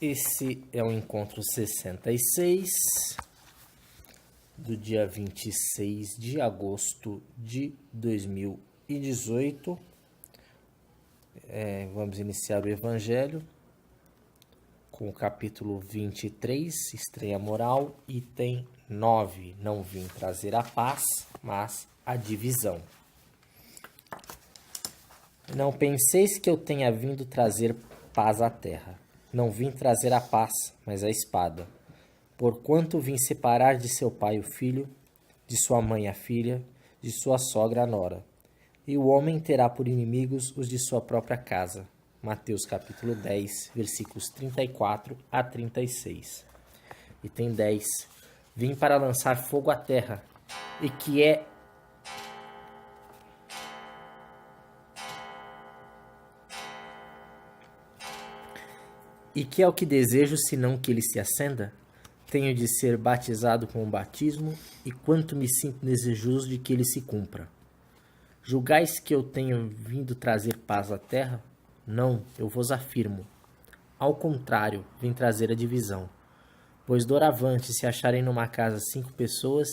Esse é o encontro 66 do dia 26 de agosto de 2018. Vamos iniciar o Evangelho com o capítulo 23, estreia moral, item 9. Não vim trazer a paz, mas a divisão. Não penseis que eu tenha vindo trazer paz à terra. Não vim trazer a paz, mas a espada. Porquanto vim separar de seu pai o filho, de sua mãe a filha, de sua sogra a nora. E o homem terá por inimigos os de sua própria casa. Mateus capítulo 10, versículos 34 a 36. Item 10. Vim para lançar fogo à terra, e que é o que desejo, senão que ele se acenda? Tenho de ser batizado com o batismo, e quanto me sinto desejoso de que ele se cumpra. Julgais que eu tenho vindo trazer paz à terra? Não, eu vos afirmo. Ao contrário, vim trazer a divisão. Pois doravante, se acharem numa casa 5 pessoas,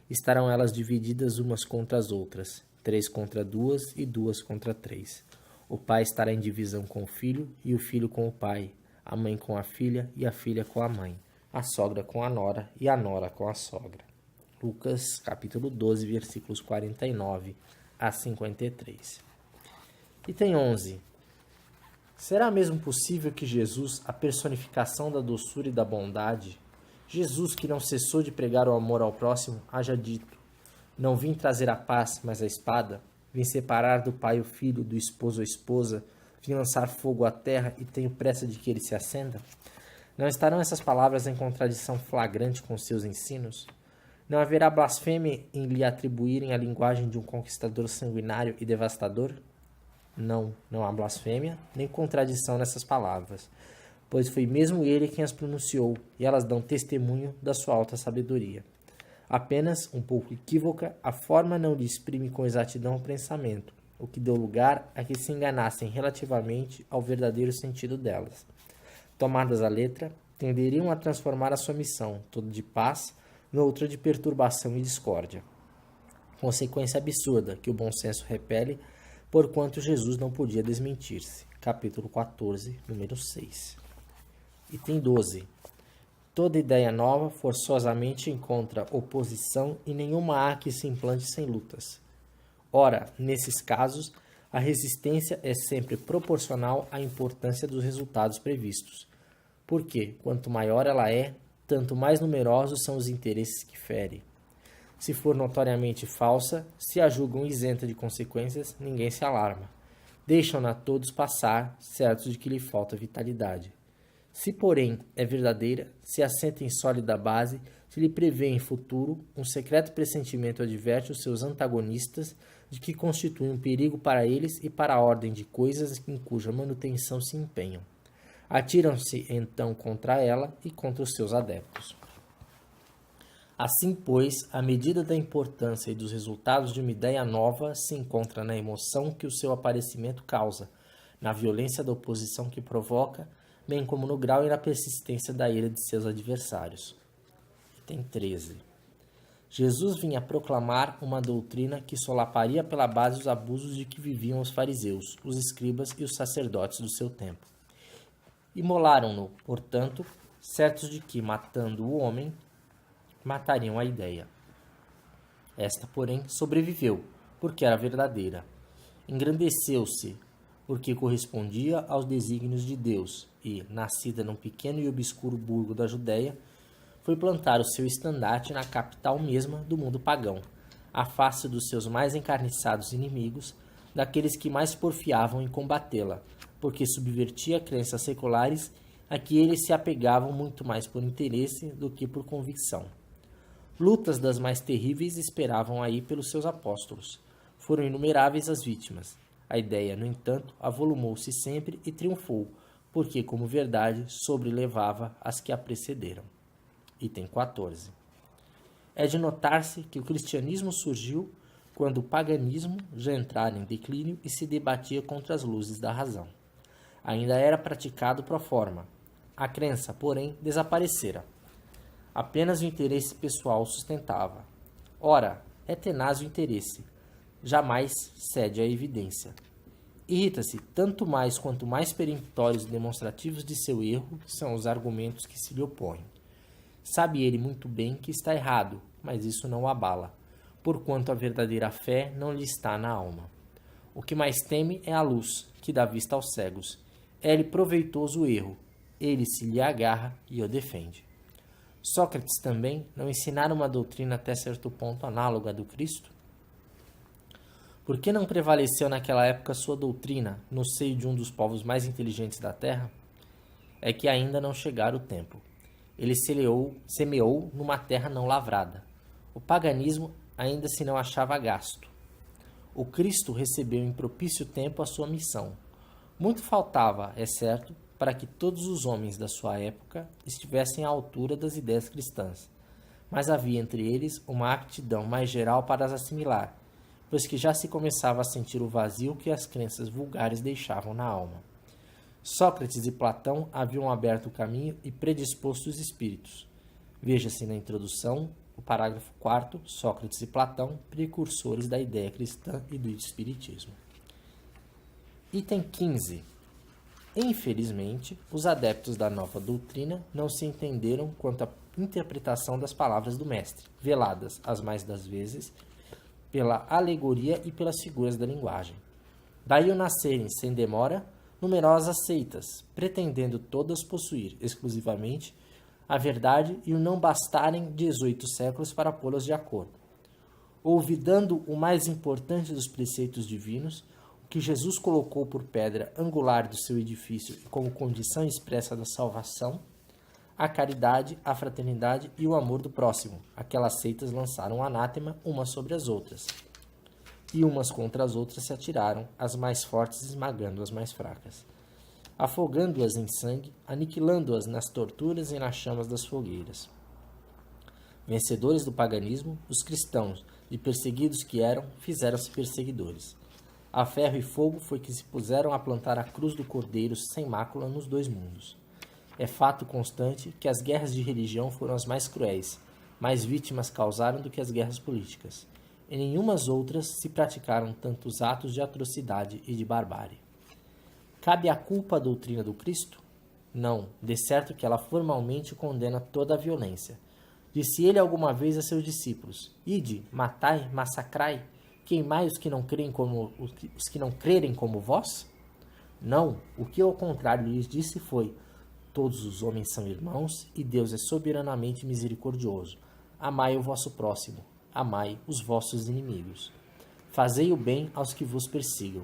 estarão elas divididas umas contra as outras, 3 contra 2 e 2 contra 3. O pai estará em divisão com o filho, e o filho com o pai, a mãe com a filha e a filha com a mãe, a sogra com a nora e a nora com a sogra. Lucas, capítulo 12, versículos 49 a 53. Item 11. Será mesmo possível que Jesus, a personificação da doçura e da bondade, Jesus que não cessou de pregar o amor ao próximo, haja dito: não vim trazer a paz, mas a espada, vim separar do pai o filho, do esposo a esposa, vim lançar fogo à terra e tenho pressa de que ele se acenda? Não estarão essas palavras em contradição flagrante com seus ensinos? Não haverá blasfêmia em lhe atribuírem a linguagem de um conquistador sanguinário e devastador? Não há blasfêmia, nem contradição nessas palavras, pois foi mesmo ele quem as pronunciou, e elas dão testemunho da sua alta sabedoria. Apenas, um pouco equívoca, a forma não lhe exprime com exatidão o pensamento, o que deu lugar a que se enganassem relativamente ao verdadeiro sentido delas. Tomadas à letra, tenderiam a transformar a sua missão, toda de paz, noutra de perturbação e discórdia. Consequência absurda que o bom senso repele, porquanto Jesus não podia desmentir-se. Capítulo 14, número 6. Item 12. Toda ideia nova forçosamente encontra oposição e nenhuma há que se implante sem lutas. Ora, nesses casos, a resistência é sempre proporcional à importância dos resultados previstos, porque, quanto maior ela é, tanto mais numerosos são os interesses que fere. Se for notoriamente falsa, se a julgam isenta de consequências, ninguém se alarma. Deixam-na todos passar, certos de que lhe falta vitalidade. Se, porém, é verdadeira, se assenta em sólida base, se lhe prevê em futuro, um secreto pressentimento adverte os seus antagonistas de que constitui um perigo para eles e para a ordem de coisas em cuja manutenção se empenham. Atiram-se, então, contra ela e contra os seus adeptos. Assim, pois, a medida da importância e dos resultados de uma ideia nova se encontra na emoção que o seu aparecimento causa, na violência da oposição que provoca, bem como no grau e na persistência da ira de seus adversários. Item 13. Jesus vinha proclamar uma doutrina que solaparia pela base os abusos de que viviam os fariseus, os escribas e os sacerdotes do seu tempo. Imolaram-no, portanto, certos de que, matando o homem, matariam a ideia. Esta, porém, sobreviveu, porque era verdadeira. Engrandeceu-se, porque correspondia aos desígnios de Deus, e, nascida num pequeno e obscuro burgo da Judéia, foi plantar o seu estandarte na capital mesma do mundo pagão, à face dos seus mais encarniçados inimigos, daqueles que mais porfiavam em combatê-la, porque subvertia crenças seculares a que eles se apegavam muito mais por interesse do que por convicção. Lutas das mais terríveis esperavam aí pelos seus apóstolos. Foram inumeráveis as vítimas. A ideia, no entanto, avolumou-se sempre e triunfou, porque, como verdade, sobrelevava as que a precederam. Item 14. É de notar-se que o cristianismo surgiu quando o paganismo já entrara em declínio e se debatia contra as luzes da razão. Ainda era praticado pro forma. A crença, porém, desaparecera. Apenas o interesse pessoal sustentava. Ora, é tenaz o interesse. Jamais cede à evidência. Irrita-se tanto mais quanto mais peremptórios e demonstrativos de seu erro são os argumentos que se lhe opõem. Sabe ele muito bem que está errado, mas isso não o abala, porquanto a verdadeira fé não lhe está na alma. O que mais teme é a luz, que dá vista aos cegos. É-lhe proveitoso o erro, ele se lhe agarra e o defende. Sócrates também não ensinara uma doutrina até certo ponto análoga à do Cristo? Por que não prevaleceu naquela época sua doutrina no seio de um dos povos mais inteligentes da terra? É que ainda não chegara o tempo. Ele semeou numa terra não lavrada. O paganismo ainda se não achava gasto. O Cristo recebeu em propício tempo a sua missão. Muito faltava, é certo, para que todos os homens da sua época estivessem à altura das ideias cristãs, mas havia entre eles uma aptidão mais geral para as assimilar, pois que já se começava a sentir o vazio que as crenças vulgares deixavam na alma. Sócrates e Platão haviam aberto o caminho e predisposto os espíritos. Veja-se na introdução o parágrafo 4º, Sócrates e Platão, precursores da ideia cristã e do espiritismo. Item 15. Infelizmente, os adeptos da nova doutrina não se entenderam quanto à interpretação das palavras do mestre, veladas, as mais das vezes, pela alegoria e pelas figuras da linguagem. Daí o nascerem, sem demora, numerosas seitas, pretendendo todas possuir exclusivamente a verdade e o não bastarem 18 séculos para pô-las de acordo. Olvidando o mais importante dos preceitos divinos, o que Jesus colocou por pedra angular do seu edifício e como condição expressa da salvação, a caridade, a fraternidade e o amor do próximo, aquelas seitas lançaram anátema umas sobre as outras. E umas contra as outras se atiraram, as mais fortes esmagando as mais fracas, afogando-as em sangue, aniquilando-as nas torturas e nas chamas das fogueiras. Vencedores do paganismo, os cristãos, de perseguidos que eram, fizeram-se perseguidores. A ferro e fogo foi que se puseram a plantar a cruz do Cordeiro sem mácula nos dois mundos. É fato constante que as guerras de religião foram as mais cruéis, mais vítimas causaram do que as guerras políticas. Em nenhumas outras se praticaram tantos atos de atrocidade e de barbárie. Cabe a culpa à doutrina do Cristo? Não, de certo que ela formalmente condena toda a violência. Disse ele alguma vez a seus discípulos: Ide, matai, massacrai, queimai os que não crerem como vós? Não, o que ao contrário lhes disse foi: todos os homens são irmãos e Deus é soberanamente misericordioso. Amai o vosso próximo, amai os vossos inimigos. Fazei o bem aos que vos persigam.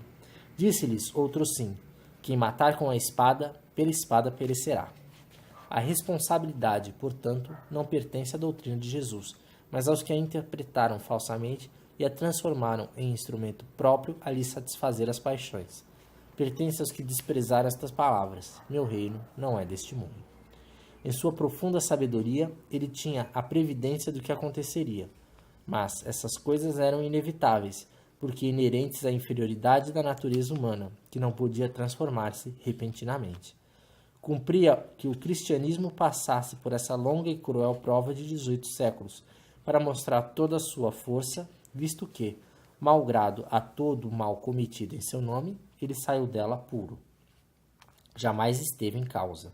Disse-lhes outro sim: quem matar com a espada, pela espada perecerá. A responsabilidade, portanto, não pertence à doutrina de Jesus, mas aos que a interpretaram falsamente e a transformaram em instrumento próprio a lhe satisfazer as paixões. Pertence aos que desprezaram estas palavras: meu reino não é deste mundo. Em sua profunda sabedoria, ele tinha a previdência do que aconteceria. Mas essas coisas eram inevitáveis, porque inerentes à inferioridade da natureza humana, que não podia transformar-se repentinamente. Cumpria que o cristianismo passasse por essa longa e cruel prova de 18 séculos, para mostrar toda a sua força, visto que, malgrado a todo o mal cometido em seu nome, ele saiu dela puro. Jamais esteve em causa.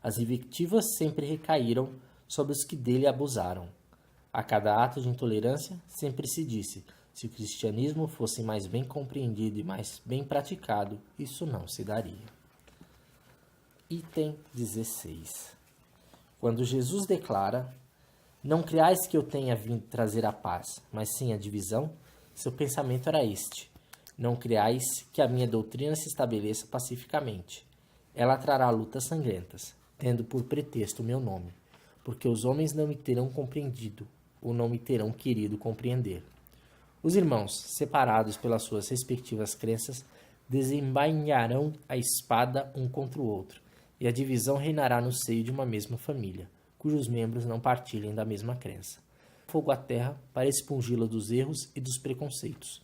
As invectivas sempre recaíram sobre os que dele abusaram. A cada ato de intolerância sempre se disse: se o cristianismo fosse mais bem compreendido e mais bem praticado, isso não se daria. Item 16. Quando Jesus declara: não creais que eu tenha vindo trazer a paz, mas sim a divisão, seu pensamento era este: não creais que a minha doutrina se estabeleça pacificamente. Ela trará lutas sangrentas, tendo por pretexto o meu nome, porque os homens não me terão compreendido, ou não me terão querido compreender. Os irmãos, separados pelas suas respectivas crenças, desembainharão a espada um contra o outro, e a divisão reinará no seio de uma mesma família, cujos membros não partilhem da mesma crença. Fogo à terra para expungi-la dos erros e dos preconceitos,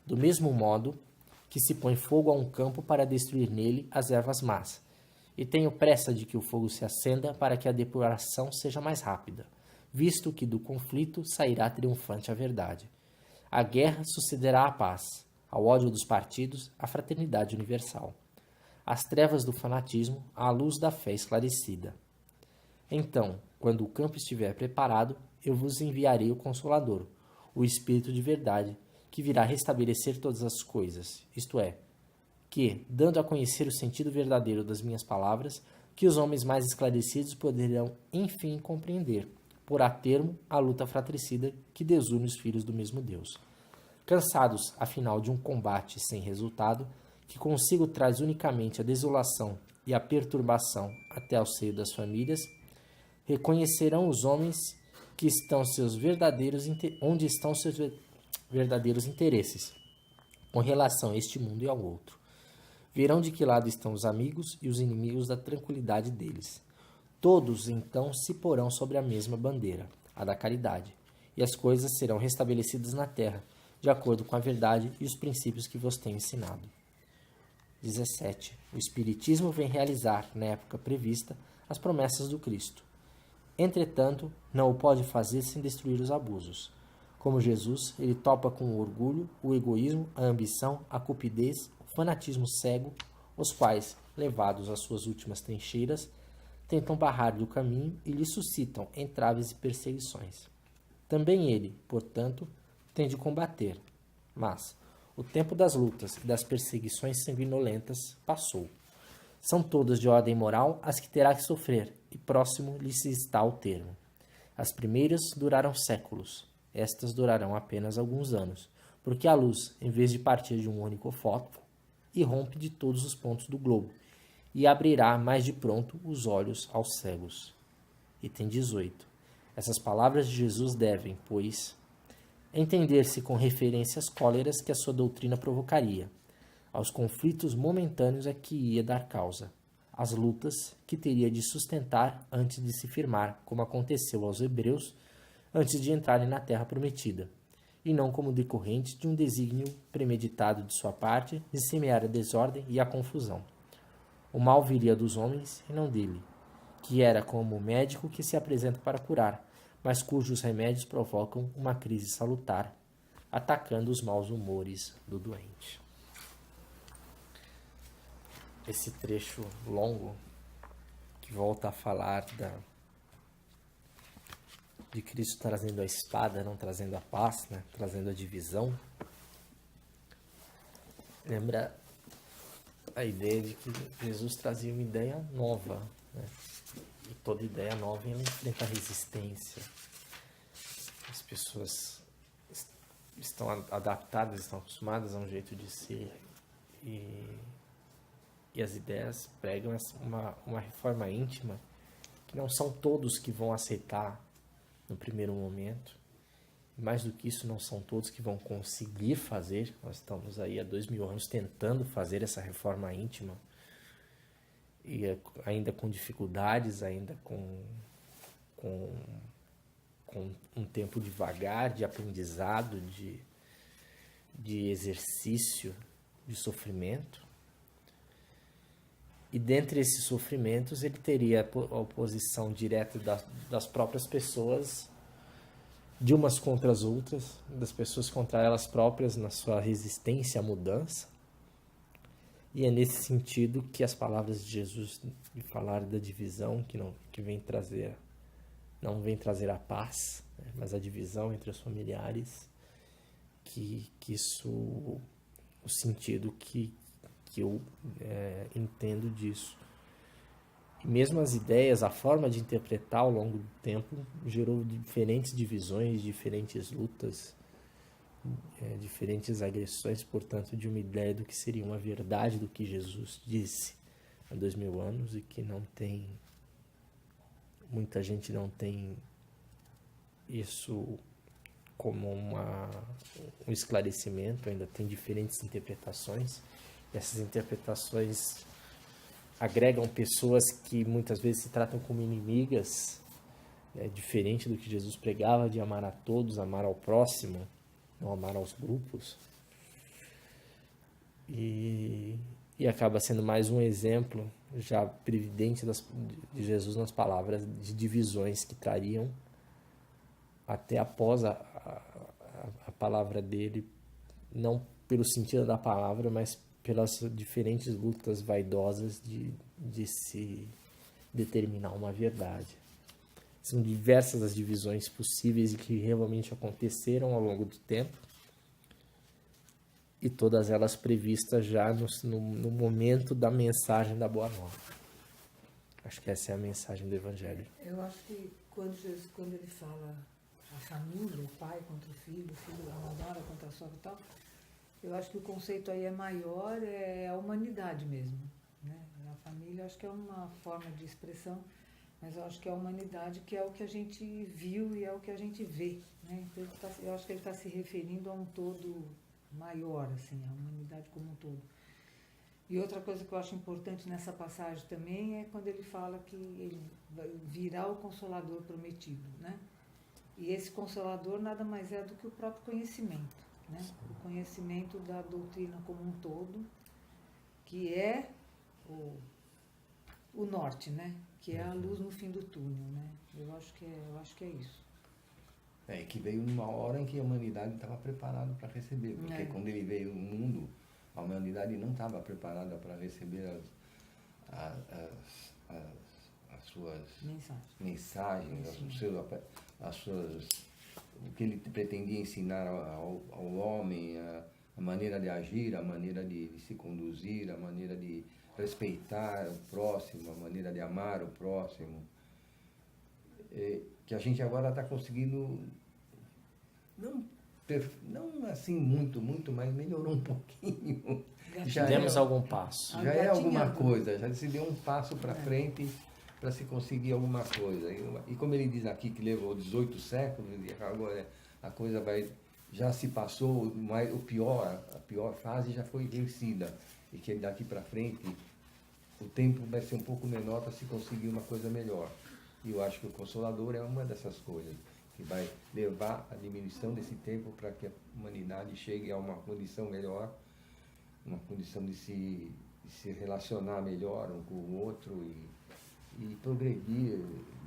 do mesmo modo que se põe fogo a um campo para destruir nele as ervas más, E tenho pressa de que o fogo se acenda para que a depuração seja mais rápida, visto que do conflito sairá triunfante a verdade. A guerra sucederá à paz, ao ódio dos partidos, à fraternidade universal. Às trevas do fanatismo, à luz da fé esclarecida. Então, quando o campo estiver preparado, eu vos enviarei o Consolador, o Espírito de verdade, que virá restabelecer todas as coisas, isto é, que, dando a conhecer o sentido verdadeiro das minhas palavras, que os homens mais esclarecidos poderão, enfim, compreender, por a termo a luta fratricida que desune os filhos do mesmo Deus. Cansados, afinal, de um combate sem resultado, que consigo traz unicamente a desolação e a perturbação até ao seio das famílias, reconhecerão os homens que estão onde estão seus verdadeiros interesses, com relação a este mundo e ao outro. Verão de que lado estão os amigos e os inimigos da tranquilidade deles. Todos, então, se porão sobre a mesma bandeira, a da caridade, e as coisas serão restabelecidas na terra, de acordo com a verdade e os princípios que vos tenho ensinado. 17. O Espiritismo vem realizar, na época prevista, as promessas do Cristo. Entretanto, não o pode fazer sem destruir os abusos. Como Jesus, ele topa com o orgulho, o egoísmo, a ambição, a cupidez, fanatismo cego, os quais, levados às suas últimas trincheiras, tentam barrar-lhe o caminho e lhe suscitam entraves e perseguições. Também ele, portanto, tem de combater, mas o tempo das lutas e das perseguições sanguinolentas passou. São todas de ordem moral as que terá que sofrer, e próximo lhe se está o termo. As primeiras duraram séculos, estas durarão apenas alguns anos, porque a luz, em vez de partir de um único foco, irrompe de todos os pontos do globo, e abrirá mais de pronto os olhos aos cegos. Item 18. Essas palavras de Jesus devem, pois, entender-se com referência às cóleras que a sua doutrina provocaria, aos conflitos momentâneos a que ia dar causa, às lutas que teria de sustentar antes de se firmar, como aconteceu aos hebreus antes de entrarem na terra prometida, e não como decorrente de um desígnio premeditado de sua parte de semear a desordem e a confusão. O mal viria dos homens e não dele, que era como o médico que se apresenta para curar, mas cujos remédios provocam uma crise salutar, atacando os maus humores do doente. Esse trecho longo, que volta a falar de Cristo trazendo a espada, não trazendo a paz, né? Trazendo a divisão, lembra a ideia de que Jesus trazia uma ideia nova, né? E toda ideia nova ela enfrenta a resistência. As pessoas estão adaptadas, estão acostumadas a um jeito de ser, e as ideias pregam uma reforma íntima que não são todos que vão aceitar no primeiro momento. Mais do que isso, não são todos que vão conseguir fazer. Nós estamos aí há 2000 anos tentando fazer essa reforma íntima, e ainda com dificuldades, ainda com um tempo devagar, de aprendizado, de exercício, de sofrimento. E dentre esses sofrimentos ele teria a oposição direta das próprias pessoas, de umas contra as outras, das pessoas contra elas próprias na sua resistência à mudança. E é nesse sentido que as palavras de Jesus de falar da divisão, que vem trazer, não vem trazer a paz, né, mas a divisão entre os familiares, que isso, o sentido que eu entendo disso. E mesmo as ideias, a forma de interpretar ao longo do tempo gerou diferentes divisões, diferentes lutas, diferentes agressões, portanto, de uma ideia do que seria uma verdade do que Jesus disse há 2000 anos, e que muita gente não tem isso como um esclarecimento, ainda tem diferentes interpretações. Essas interpretações agregam pessoas que muitas vezes se tratam como inimigas, né, diferente do que Jesus pregava de amar a todos, amar ao próximo, não amar aos grupos. E E acaba sendo mais um exemplo já previdente de Jesus nas palavras de divisões que trariam até após a palavra dele, não pelo sentido da palavra, mas pelas diferentes lutas vaidosas de se determinar uma verdade. São diversas as divisões possíveis e que realmente aconteceram ao longo do tempo, e todas elas previstas já no momento da mensagem da Boa Nova. Acho que essa é a mensagem do Evangelho. Eu acho que quando ele fala a família, o pai contra o filho abandona contra a sogra e tal, eu acho que o conceito aí é maior, é a humanidade mesmo, né? A família acho que é uma forma de expressão, mas eu acho que é a humanidade que é o que a gente viu e é o que a gente vê, né? Então eu acho que ele está se referindo a um todo maior, assim, a humanidade como um todo. E outra coisa que eu acho importante nessa passagem também é quando ele fala que ele virá o Consolador prometido, né? E esse Consolador nada mais é do que o próprio conhecimento, né? O conhecimento da doutrina como um todo, que é o norte, né? Que é a luz no fim do túnel, né? Eu acho que é isso. Que veio numa hora em que a humanidade estava preparada para receber, porque quando ele veio no mundo, a humanidade não estava preparada para receber as suas mensagens, o que ele pretendia ensinar ao homem, a maneira de agir, a maneira de se conduzir, a maneira de respeitar o próximo, a maneira de amar o próximo. Que a gente agora está conseguindo, não assim muito, mas melhorou um pouquinho. Já demos algum passo. Já é alguma coisa, já se deu um passo para frente para se conseguir alguma coisa. E como ele diz aqui que levou 18 séculos, e agora a coisa já se passou, mas a pior fase já foi vencida. E que daqui para frente o tempo vai ser um pouco menor para se conseguir uma coisa melhor. E eu acho que o Consolador é uma dessas coisas, que vai levar a diminuição desse tempo para que a humanidade chegue a uma condição melhor, uma condição de se relacionar melhor um com o outro e progredir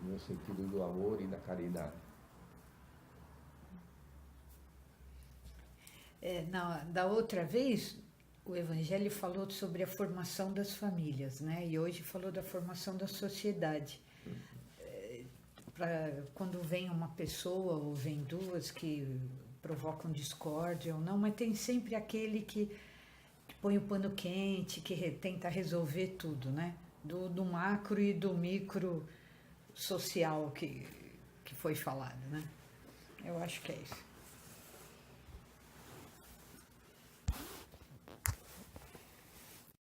no sentido do amor e da caridade. Da outra vez, o Evangelho falou sobre a formação das famílias, né? E hoje falou da formação da sociedade. Quando vem uma pessoa ou vem duas que provocam discórdia ou não, mas tem sempre aquele que põe o pano quente, que tenta resolver tudo, né? Do macro e do micro social que foi falado, né? Eu acho que é isso.